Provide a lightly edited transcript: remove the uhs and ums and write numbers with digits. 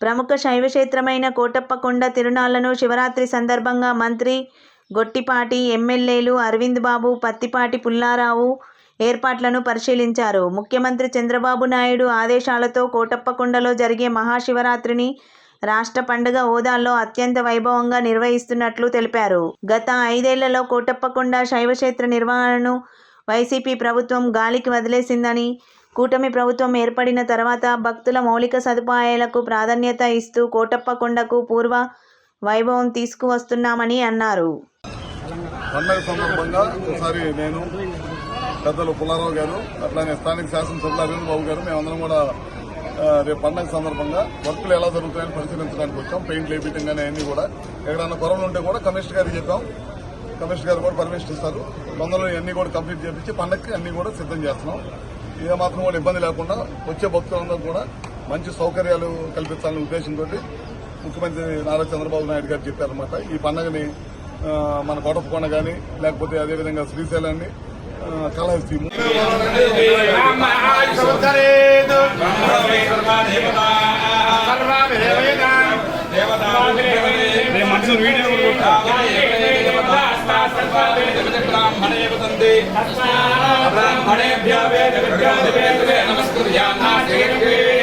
ప్రముఖ శైవక్షేత్రమైన కోటప్పకొండ తిరునాళ్లను శివరాత్రి సందర్భంగా మంత్రి గొట్టిపాటి, ఎమ్మెల్యేలు అరవింద్ బాబు, పత్తిపాటి పుల్లారావు ఏర్పాట్లను పరిశీలించారు. ముఖ్యమంత్రి చంద్రబాబు నాయుడు ఆదేశాలతో కోటప్పకొండలో జరిగే మహాశివరాత్రిని రాష్ట్ర పండుగ హోదాలో అత్యంత వైభవంగా నిర్వహిస్తున్నట్లు తెలిపారు. గత 5 ఏళ్లలో కోటప్పకొండ శైవక్షేత్ర నిర్వహణను వైసీపీ ప్రభుత్వం గాలికి వదిలేసిందని, కూటమి ప్రభుత్వం ఏర్పడిన తర్వాత భక్తుల మౌలిక సదుపాయాలకు ప్రాధాన్యత ఇస్తూ కోటప్పకొండకు పూర్వ వైభవం తీసుకువస్తున్నామని అన్నారు. పండుగ సందర్భంగా ఒకసారి నేను, పెద్దలు పుల్లారావు గారు, అట్లానే స్థానిక శాసనసభ్యులు అరవింద్ బాబు గారు మేమందరం కూడా రేపు పండుగ సందర్భంగా వర్కులు ఎలా జరుగుతాయని పరిశీలించడానికి వచ్చాం. పెయింట్లు వేయటం కానీ అన్ని కూడా ఎక్కడన్నా కొరవలు ఉంటే కూడా కమిషనర్ గారికి చెప్పాం. కమిషనర్ గారు కూడా పర్మిషన్ ఇస్తారు. బంధువులు అన్ని కూడా కంప్లీట్ చేయించి పండగకి అన్ని కూడా సిద్ధం చేస్తున్నాం. ఏ మాత్రం కూడా ఇబ్బంది లేకుండా వచ్చే భక్తులందరూ కూడా మంచి సౌకర్యాలు కల్పించాలనే ఉద్దేశంతో ముఖ్యమంత్రి నారా చంద్రబాబు నాయుడు గారు చెప్పారన్నమాట. ఈ పండుగని మన కోటప్పకొండ కానీ లేకపోతే అదేవిధంగా శ్రీశైలాన్ని కాళహస్తి ब्राह्मणेभ्यो वेद विद्यादिवेद नमस्कुर्यामः